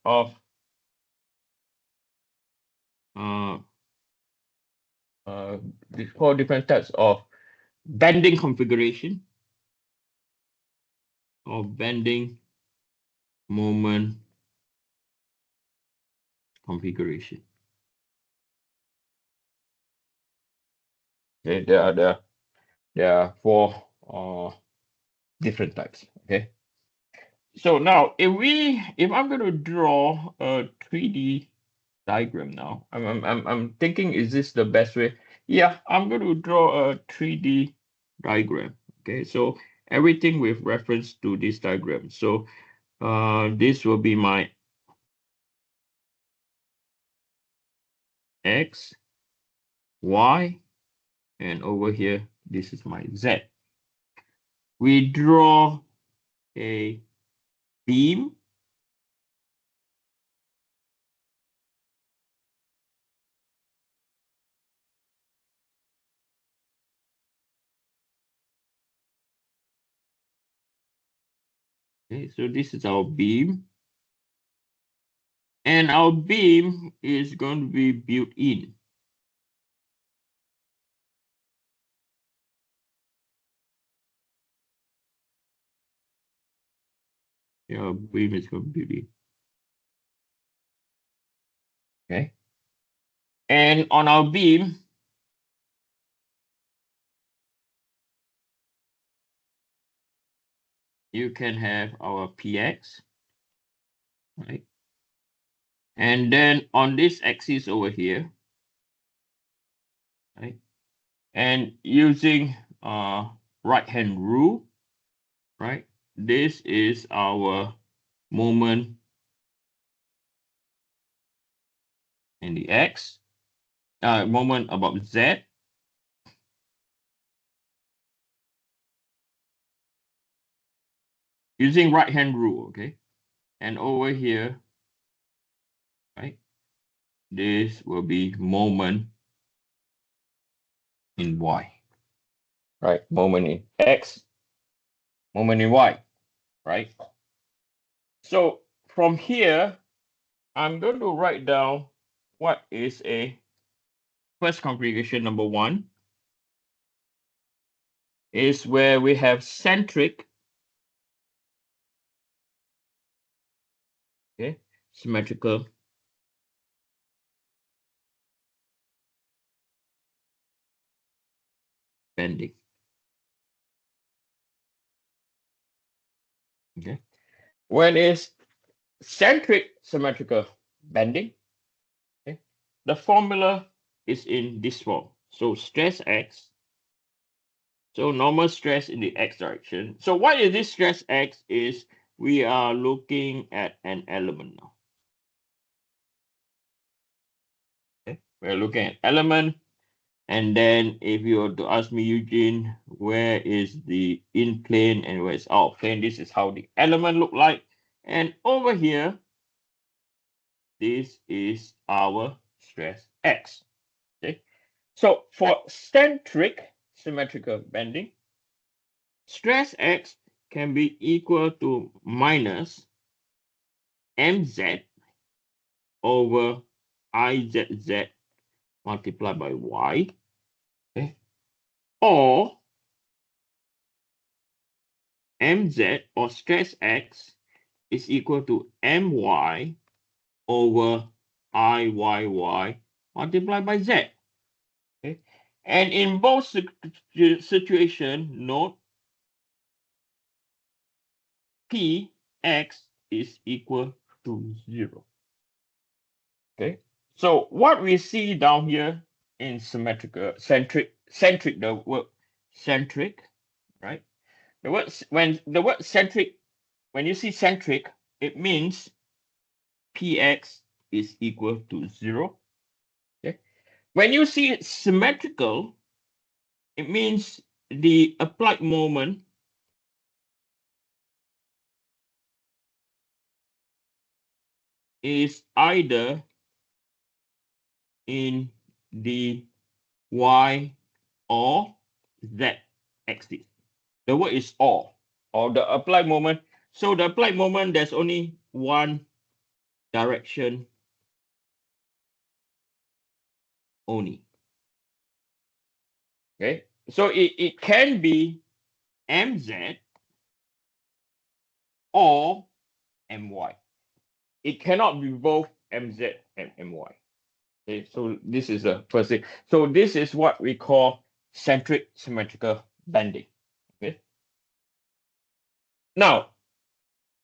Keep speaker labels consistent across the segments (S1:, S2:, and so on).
S1: of these 4 different types of bending configuration or bending moment configuration. Okay, there are 4 different types. Okay. So now if I'm going to draw a 3D diagram now, I'm thinking, is this the best way? Yeah, I'm going to draw a 3D diagram. Okay, so everything with reference to this diagram. So this will be my X, Y, and over here, this is my Z. We draw a beam. Okay, so this is our beam. And our beam is going to be built in. Your beam is going to be built in. Okay. And on our beam, you can have our PX, right? And then on this axis over here, right? And using right-hand rule, right? This is our moment in the X, moment about Z. Using right-hand rule, okay? And over here, right? This will be moment in Y, right? Moment in X, moment in Y, right? So from here, I'm going to write down what is a first configuration. Number 1 is where we have centric, okay, symmetrical bending. Okay. When is centric symmetrical bending? Okay. The formula is in this form. So stress X. So normal stress in the X direction. So what is this stress X is we are looking at an element now. Okay. We're looking at element. And then if you were to ask me, Eugene, where is the in plane and where is out plane? This is how the element look like. And over here, this is our stress X. Okay. So for centric symmetrical bending, stress X can be equal to minus mz over izz multiplied by y. Okay. Or mz or stress X is equal to my over iyy multiplied by z. Okay. And in both situations, note px is equal to 0. Okay. So what we see down here in symmetrical centric, the word centric, right? The word when the word centric, when you see centric, it means px is equal to 0. Okay. When you see it symmetrical, it means the applied moment is either in the y or z axis. The word is or the applied moment. So the applied moment, there's only one direction only. Okay, so it can be mz or my. It cannot be both mz and my. Okay, so this is the first thing. So this is what we call centric symmetrical bending. Okay. Now,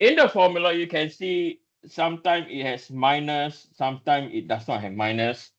S1: in the formula, you can see sometimes it has minus, sometimes it does not have minus.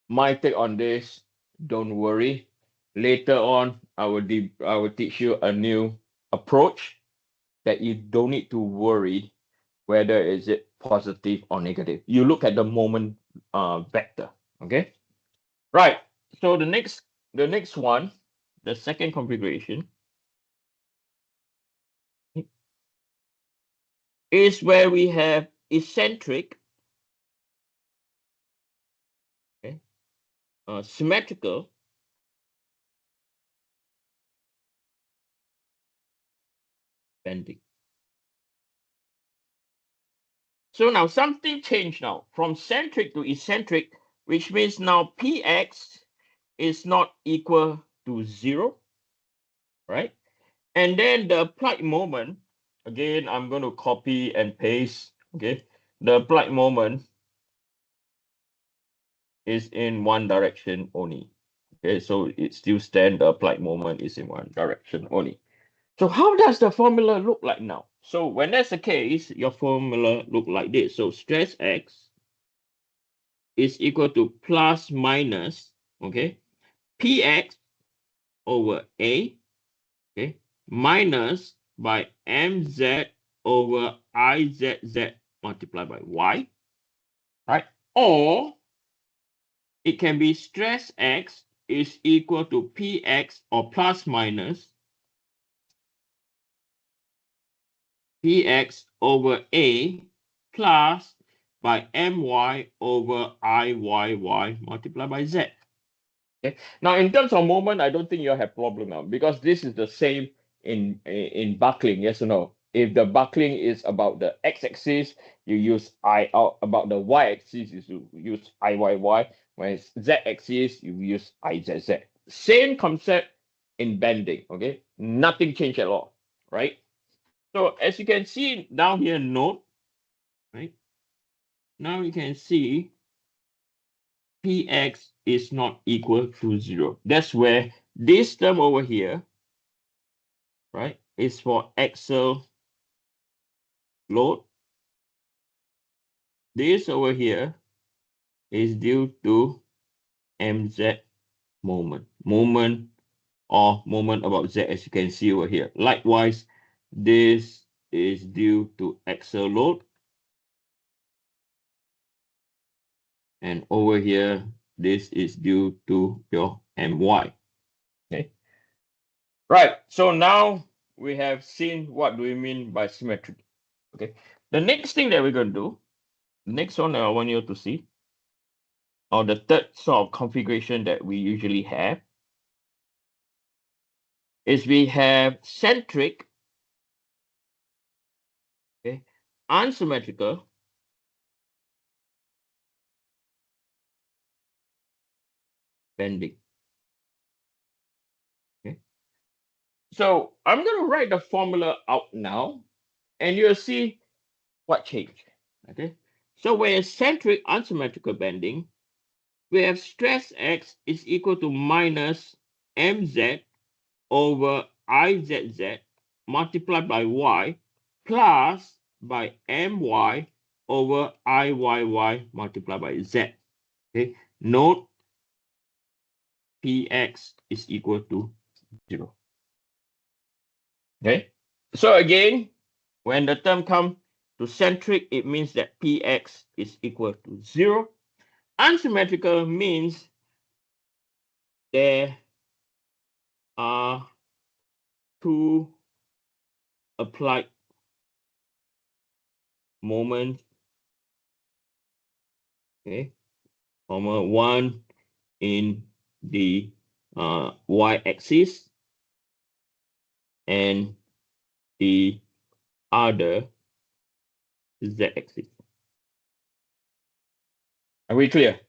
S1: My take on this, don't worry. Later on, I will teach you a new approach that you don't need to worry whether is it positive or negative. You look at the moment vector. Okay. Right. So the next one, the second configuration is where we have eccentric, okay, symmetrical bending. So now something changed now from centric to eccentric, which means now px is not equal to 0, right? And then the applied moment, again, I'm going to copy and paste, okay? The applied moment is in one direction only. Okay, so it still stands, the applied moment is in one direction only. So how does the formula look like now? So when that's the case, your formula look like this. So stress X is equal to plus minus, okay, Px over A, okay, minus by Mz over Izz multiplied by Y, right? Or it can be stress X is equal to Px or plus minus Px over A plus by My over Iyy multiplied by Z. Okay. Now, in terms of moment, I don't think you'll have problem now because this is the same in buckling, yes or no? If the buckling is about the x-axis, you use I out. About the y-axis, you use Iyy. When it's z-axis, you use Izz. Same concept in bending, okay? Nothing changed at all, right? So as you can see down here, note, right? Now you can see Px is not equal to 0. That's where this term over here, right, is for axial load. This over here is due to mz moment or moment about z, as you can see over here. Likewise, this is due to axial load. And over here, this is due to your my. Okay. Right. So now we have seen what do we mean by symmetry. Okay. The next thing that we're going to do, the next one that I want you to see, or the third sort of configuration that we usually have, is we have centric, okay, unsymmetrical, bending. Okay. So I'm going to write the formula out now, and you'll see what changed. Okay. So where centric unsymmetrical bending, we have stress X is equal to minus mz over Izz multiplied by y plus by my over Iyy multiplied by z. Okay. Note Px is equal to 0. Okay. So again, when the term comes to centric, it means that Px is equal to 0. Unsymmetrical means there are two applied moments, okay, one in the y-axis and the other z-axis. Are we clear?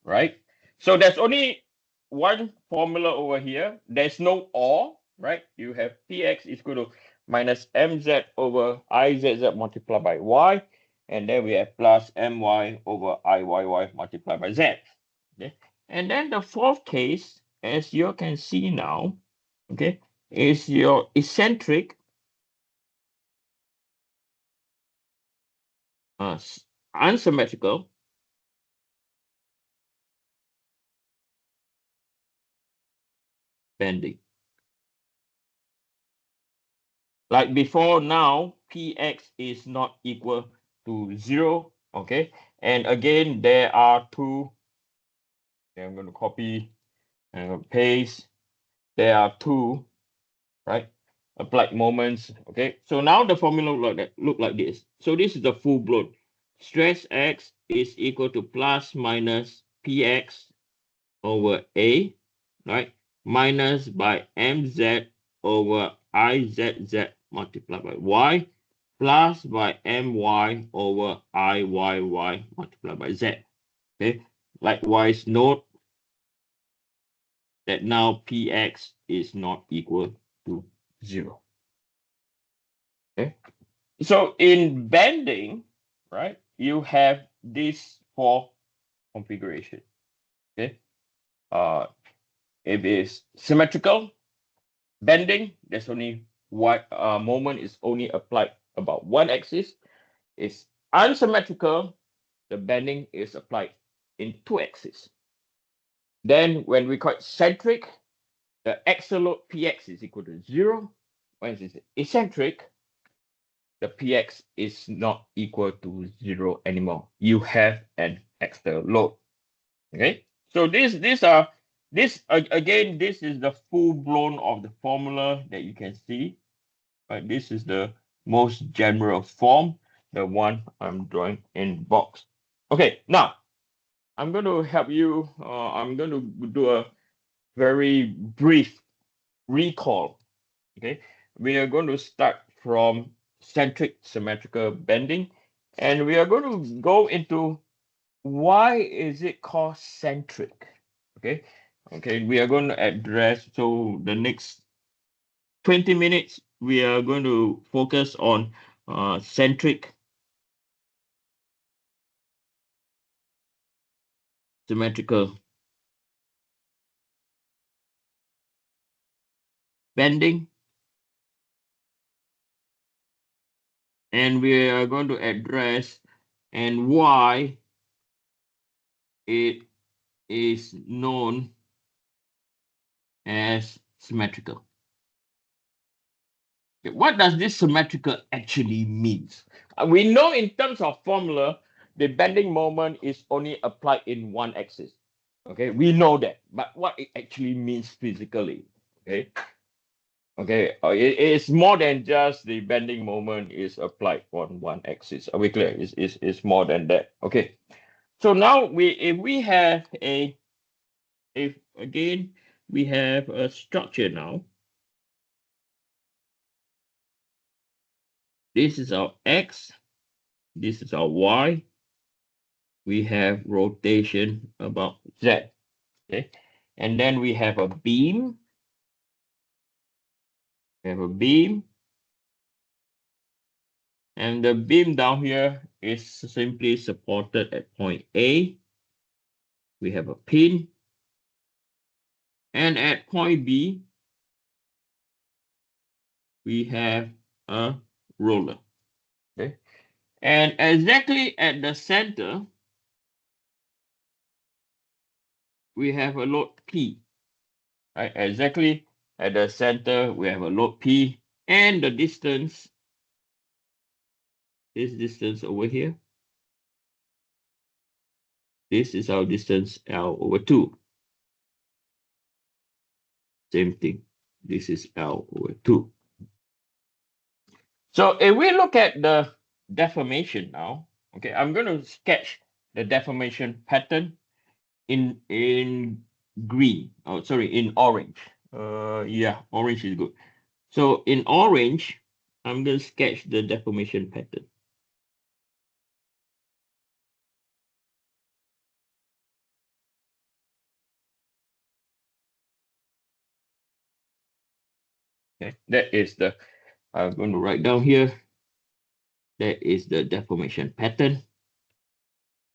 S1: Right? So there's only one formula over here. There's no or, right? You have px is equal to minus mz over izz multiplied by y. And then we have plus my over iyy multiplied by z. Okay. And then the fourth case, as you can see now, okay, is your eccentric unsymmetrical bending. Like before, now px is not equal to 0. Okay. And again, there are two. I'm going to copy and paste. There are two, right? Applied moments. Okay. So now the formula look like this. So this is the full blown. Stress x is equal to plus minus px over a, right? Minus by mz over izz multiplied by y plus by my over iyy multiplied by z. Okay. Likewise, note that now px is not equal to 0. Okay. So in bending, right, you have these four configuration. Okay. If it's symmetrical bending, there's only one moment is only applied about one axis. It's unsymmetrical, the bending is applied in two axes. Then when we call it centric, the axial load px is equal to 0. When it's eccentric, the px is not equal to 0 anymore. You have an axial load. Okay, so again, this is the full blown of the formula that you can see. Right, this is the most general form, the one I'm drawing in box. Okay, now I'm going to help you. I'm going to do a very brief recall. Okay, we are going to start from centric symmetrical bending, and we are going to go into why is it called centric. Okay, we are going to address, so the next 20 minutes we are going to focus on centric symmetrical bending, and we are going to address and why it is known as symmetrical. Okay, what does this symmetrical actually means? We know in terms of formula, the bending moment is only applied in one axis. Okay, we know that, but what it actually means physically, okay? Okay, it is more than just the bending moment is applied on one axis. Are we clear? It's more than that. Okay, so now if again we have a structure now. This is our x, this is our y. We have rotation about z. Okay, and then we have a beam. We have a beam. And the beam down here is simply supported at point A. We have a pin. And at point B, we have a roller. Okay. And exactly at the center, we have a load P. Right? Exactly at the center, we have a load P. And the distance, this distance over here, this is our distance L over 2. Same thing. This is L over 2. So if we look at the deformation now, okay, I'm going to sketch the deformation pattern in green. Oh, sorry, in orange. Yeah, orange is good. So in orange, I'm going to sketch the deformation pattern. Okay, that is the, I'm going to write down here, that is the deformation pattern.